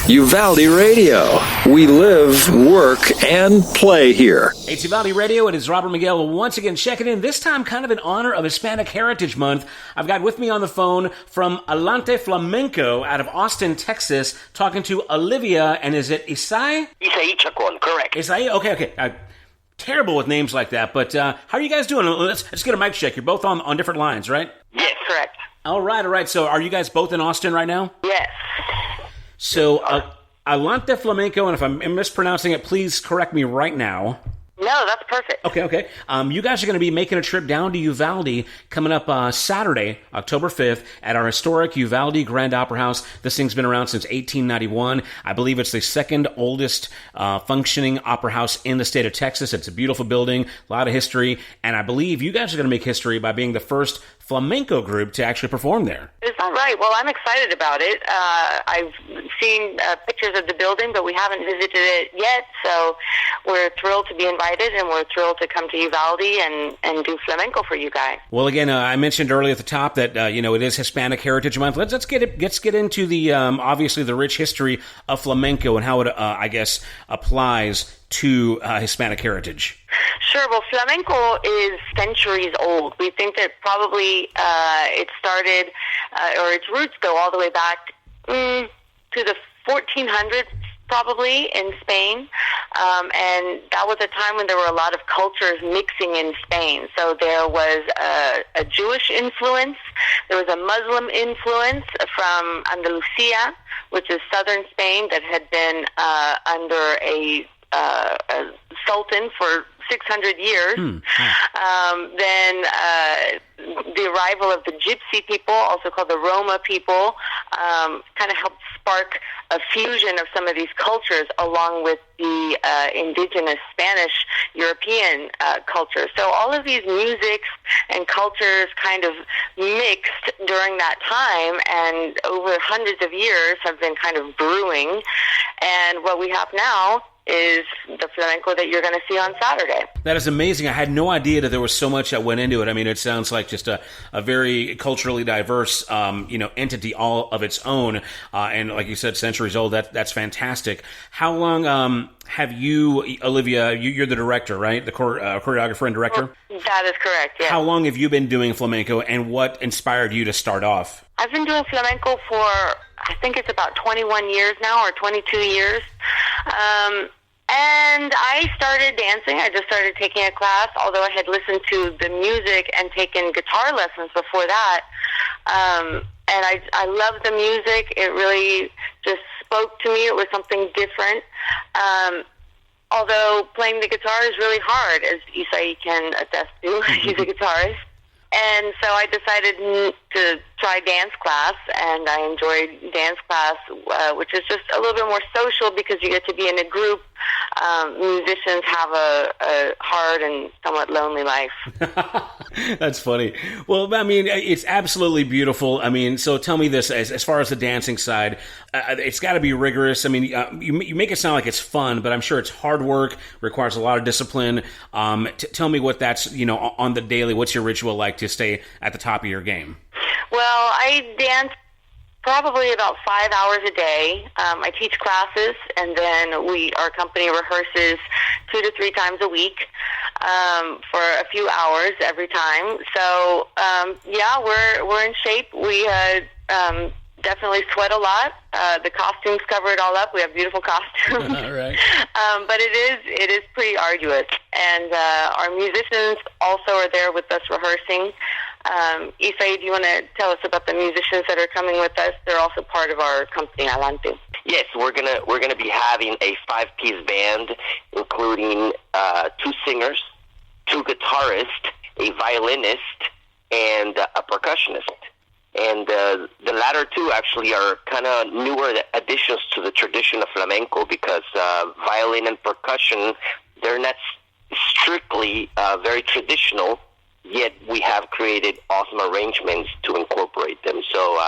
Uvalde Radio. We live, work, and play here. It's Uvalde Radio. It is Robert Miguel once again checking in, this time kind of in honor of Hispanic Heritage Month. I've got with me on the phone from Alante Flamenco out of Austin, Texas, talking to Olivia, and is it Isaí? Isaí Chacón, correct. Isaí? Okay. Terrible with names like that, but how are you guys doing? Let's get a mic check. You're both on different lines, right? Yes, correct. All right. So are you guys both in Austin right now? Yes. So, Alante Flamenco, and if I'm mispronouncing it, please correct me right now. No, that's perfect. Okay. You guys are going to be making a trip down to Uvalde coming up Saturday, October 5th, at our historic Uvalde Grand Opera House. This thing's been around since 1891. I believe it's the second oldest functioning opera house in the state of Texas. It's a beautiful building, a lot of history, and I believe you guys are going to make history by being the first flamenco group to actually perform there. Is that right? Well, I'm excited about it. I've seen pictures of the building, but we haven't visited it yet, so we're thrilled to be invited, and we're thrilled to come to Uvalde and do flamenco for you guys. Well, again, I mentioned earlier at the top that it is Hispanic Heritage Month. Let's get into the obviously the rich history of flamenco and how it I guess applies to Hispanic heritage. Sure. Well, flamenco is centuries old. We think that probably it started, or its roots go all the way back to the 1400s, probably, in Spain. And that was a time when there were a lot of cultures mixing in Spain. So there was a Jewish influence, there was a Muslim influence from Andalusia, which is southern Spain, that had been under a sultan for 600 years. Then the arrival of the Gypsy people, also called the Roma people, kind of helped spark a fusion of some of these cultures along with the indigenous Spanish European culture. So all of these musics and cultures kind of mixed during that time, and over hundreds of years have been kind of brewing. And what we have now is the flamenco that you're going to see on Saturday. That is amazing. I had no idea that there was so much that went into it. I mean, it sounds like just a very culturally diverse, entity all of its own. And like you said, centuries old. That's fantastic. How long have you, Olivia, you're the director, right? The choreographer and director? That is correct, yes. How long have you been doing flamenco, and what inspired you to start off? I've been doing flamenco for, I think it's about 21 years now, or 22 years. And I started dancing. I just started taking a class, although I had listened to the music and taken guitar lessons before that. And I loved the music. It really just spoke to me. It was something different. Although playing the guitar is really hard, as Isaí can attest to. He's a guitarist. And so I decided to try dance class, and I enjoyed dance class, which is just a little bit more social because you get to be in a group. Musicians have a hard and somewhat lonely life. That's funny. Well, I mean, it's absolutely beautiful. I mean, so tell me this, as far as the dancing side, it's got to be rigorous. I mean, you make it sound like it's fun, but I'm sure it's hard work, requires a lot of discipline. Tell me what that's, on the daily, what's your ritual like to stay at the top of your game? Well, I dance probably about 5 hours a day. I teach classes, and then our company rehearses 2 to 3 times a week for a few hours every time. So, we're in shape. We definitely sweat a lot. The costumes cover it all up. We have beautiful costumes. Right. But it is pretty arduous. And our musicians also are there with us rehearsing. Isaí, do you want to tell us about the musicians that are coming with us? They're also part of our company, Alante. Yes, we're gonna be having a 5-piece band, including 2 singers, 2 guitarists, a violinist, and a percussionist. And the latter 2 actually are kind of newer additions to the tradition of flamenco, because violin and percussion, they're not strictly very traditional, yet we have created awesome arrangements to incorporate them. So,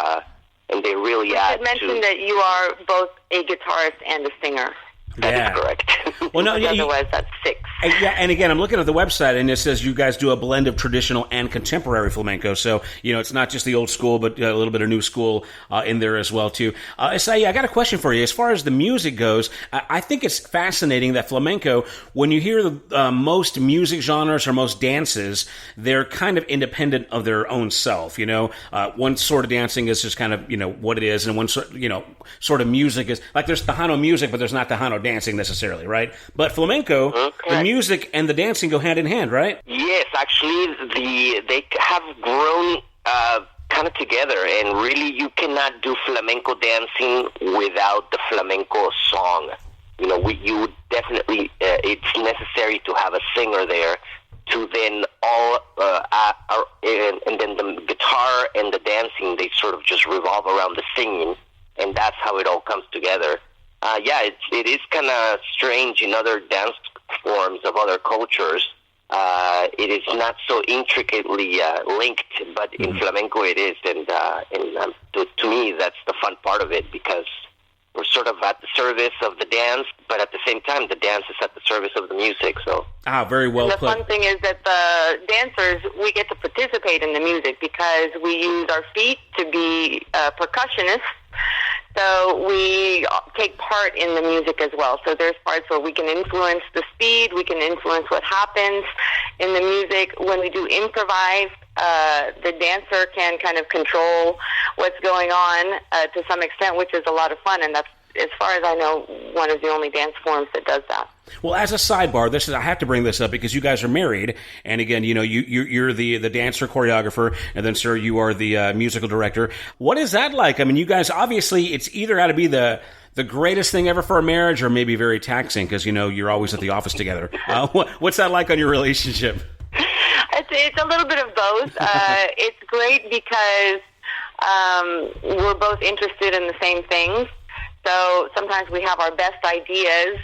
and they really add to... You mentioned that you are both a guitarist and a singer. That is correct. Well, no, otherwise that's 6. Yeah, and again, I'm looking at the website, and it says you guys do a blend of traditional and contemporary flamenco. So, it's not just the old school, but a little bit of new school in there as well, too. Isaí, I got a question for you. As far as the music goes, I think it's fascinating that flamenco, when you hear the most music genres or most dances, they're kind of independent of their own self, One sort of dancing is just kind of, what it is, and one sort of music is, like there's Tejano music, but there's not Tejano dancing necessarily, right? But flamenco, the music and the dancing go hand in hand, right? Yes, actually, they have grown kind of together, and really you cannot do flamenco dancing without the flamenco song. You would definitely, it's necessary to have a singer there to then and then the guitar and the dancing, they sort of just revolve around the singing, and that's how it all comes together. It is kind of strange in other dance forms of other cultures. It is not so intricately linked, but in flamenco it is, and to me that's the fun part of it, because we're sort of at the service of the dance, but at the same time the dance is at the service of the music. So very well put. The fun thing is that the dancers, we get to participate in the music because we use our feet to be percussionists. So we take part in the music as well. So there's parts where we can influence the speed, we can influence what happens in the music. When we do improvise, the dancer can kind of control what's going on to some extent, which is a lot of fun. And that's, as far as I know, one of the only dance forms that does that. Well, as a sidebar, I have to bring this up because you guys are married, and again, you're the dancer choreographer, and then, sir, you are the musical director. What is that like? I mean, you guys, obviously, it's either got to be the greatest thing ever for a marriage, or maybe very taxing because you're always at the office together. What's that like on your relationship? It's a little bit of both. It's great because we're both interested in the same things. So sometimes we have our best ideas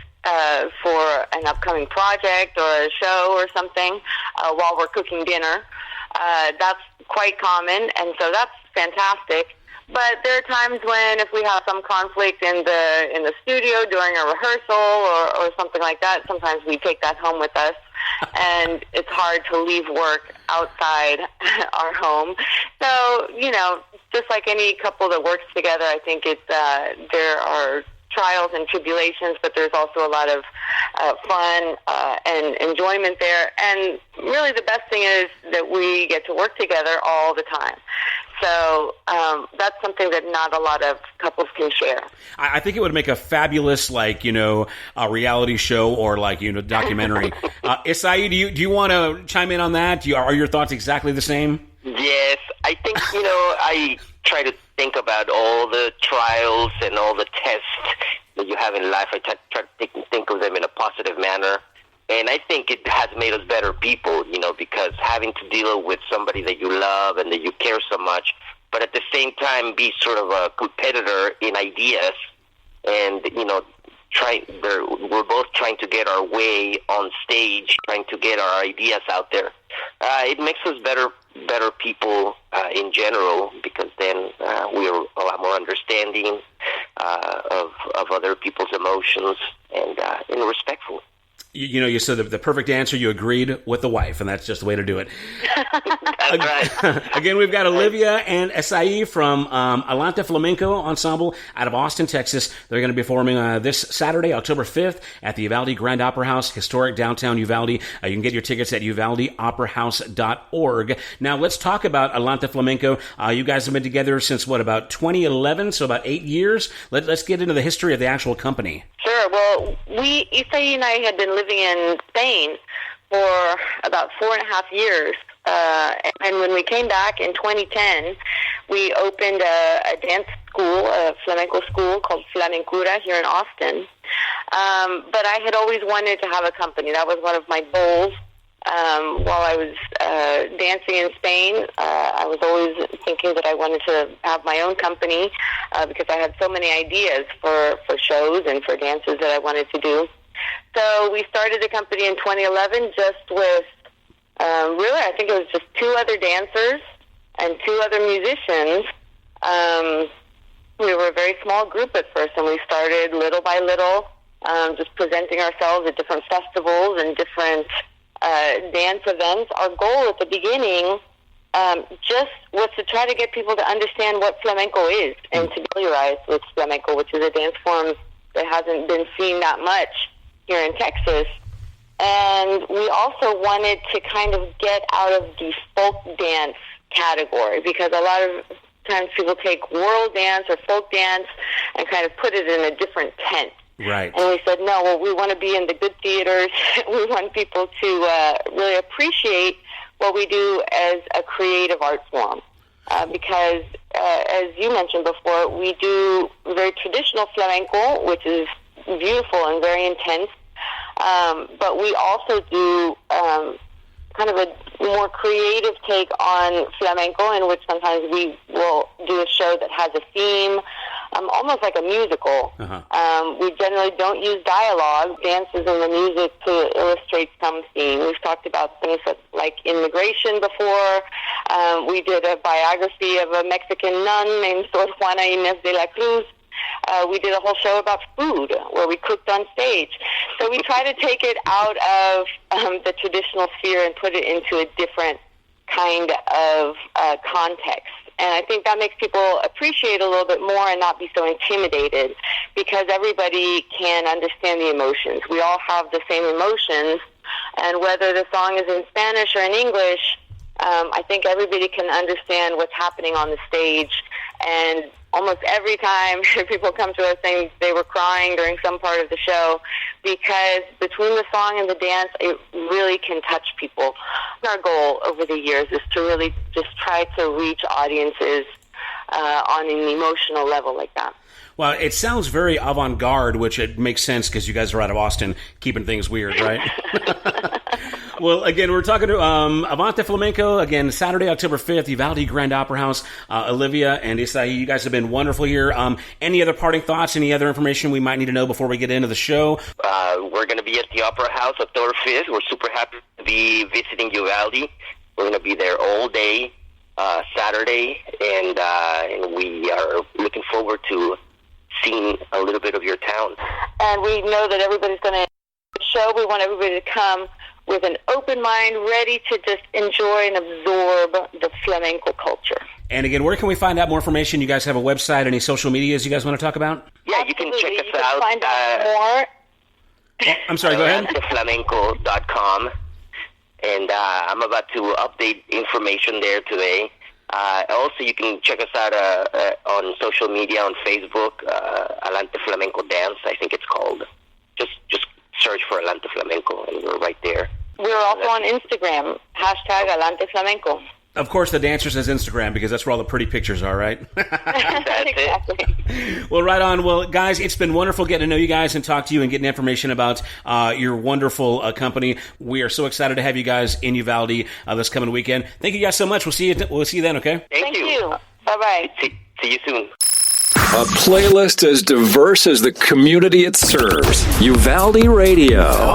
for an upcoming project or a show or something while we're cooking dinner. That's quite common, and so that's fantastic. But there are times when, if we have some conflict in the studio during a rehearsal or something like that, sometimes we take that home with us, and it's hard to leave work outside our home. So, just like any couple that works together, I think there are trials and tribulations, but there's also a lot of fun and enjoyment there. And really the best thing is that we get to work together all the time. So that's something that not a lot of couples can share. I think it would make a fabulous, a reality show or documentary. Isaí, do you want to chime in on that? Are your thoughts exactly the same? Yes, I think, I try to think about all the trials and all the tests that you have in life. I try to think of them in a positive manner. And I think it has made us better people, because having to deal with somebody that you love and that you care so much, but at the same time be sort of a competitor in ideas, and, we're both trying to get our way on stage, trying to get our ideas out there. It makes us better people in general, because then we're a lot more understanding of other people's emotions and respectful. You said the perfect answer. You agreed with the wife, and that's just the way to do it. That's right. Again, we've got Olivia and Isaí from Alante Flamenco Ensemble out of Austin, Texas. They're going to be performing this Saturday, October 5th, at the Uvalde Grand Opera House, historic downtown Uvalde. You can get your tickets at uvaldeoperahouse.org. Now, let's talk about Alante Flamenco. You guys have been together since, about 2011, so about 8 years. Let's get into the history of the actual company. Sure. Well, Isaí and I had been living in Spain for about 4.5 years. And when we came back in 2010, we opened a dance school, a flamenco school called Flamencura here in Austin. But I had always wanted to have a company. That was one of my goals. While I was dancing in Spain, I was always thinking that I wanted to have my own company because I had so many ideas for shows and for dances that I wanted to do. So we started the company in 2011 just with, really, I think it was just 2 other dancers and 2 other musicians. We were a very small group at first, and we started little by little, just presenting ourselves at different festivals and different dance events. Our goal at the beginning just was to try to get people to understand what flamenco is and to familiarize with flamenco, which is a dance form that hasn't been seen that much here in Texas. And we also wanted to kind of get out of the folk dance category, because a lot of times people take world dance or folk dance and kind of put it in a different tent. Right. And we said, no, well, we want to be in the good theaters. We want people to really appreciate what we do as a creative art form. Because, as you mentioned before, we do very traditional flamenco, which is beautiful and very intense. But we also do kind of a more creative take on flamenco, in which sometimes we will do a show that has a theme, almost like a musical. We generally don't use dialogue, dances in the music to illustrate some theme. We've talked about things like immigration before. We did a biography of a Mexican nun named Sor Juana Inés de la Cruz. We did a whole show about food where we cooked on stage. So we try to take it out of the traditional sphere and put it into a different kind of context. And I think that makes people appreciate a little bit more and not be so intimidated, because everybody can understand the emotions. We all have the same emotions, and whether the song is in Spanish or in English, I think everybody can understand what's happening on the stage. And almost every time people come to us saying they were crying during some part of the show, because between the song and the dance, it really can touch people. Our goal over the years is to really just try to reach audiences on an emotional level like that. Well, it sounds very avant-garde, which it makes sense because you guys are out of Austin, keeping things weird, right? Well, again, we're talking to Avante Flamenco, again, Saturday, October 5th, Uvalde Grand Opera House. Olivia and Isaí, you guys have been wonderful here. Any other parting thoughts, any other information we might need to know before we get into the show? We're going to be at the Opera House October 5th. We're super happy to be visiting Uvalde. We're going to be there all day Saturday, and we are looking forward to seeing a little bit of your town. And we know that everybody's going to show. We want everybody to come with an open mind, ready to just enjoy and absorb the flamenco culture. And again, where can we find out more information? You guys have a website, any social medias you guys want to talk about? Yeah, you can check us out. Find out more. Oh, I'm sorry, go ahead. Flamenco.com. And I'm about to update information there today. Also, you can check us out on social media, on Facebook, Alante Flamenco Dance, I think it's called. Just search for Alante Flamenco, and we're right there. We're also on Instagram, #Alante Flamenco. Of course, the dancer says Instagram, because that's where all the pretty pictures are, right? That's Exactly. it. Well, right on. Well, guys, it's been wonderful getting to know you guys and talk to you and getting information about your wonderful company. We are so excited to have you guys in Uvalde this coming weekend. Thank you guys so much. We'll see you then, okay? Thank you. Bye-bye. See you soon. A playlist as diverse as the community it serves. Uvalde Radio.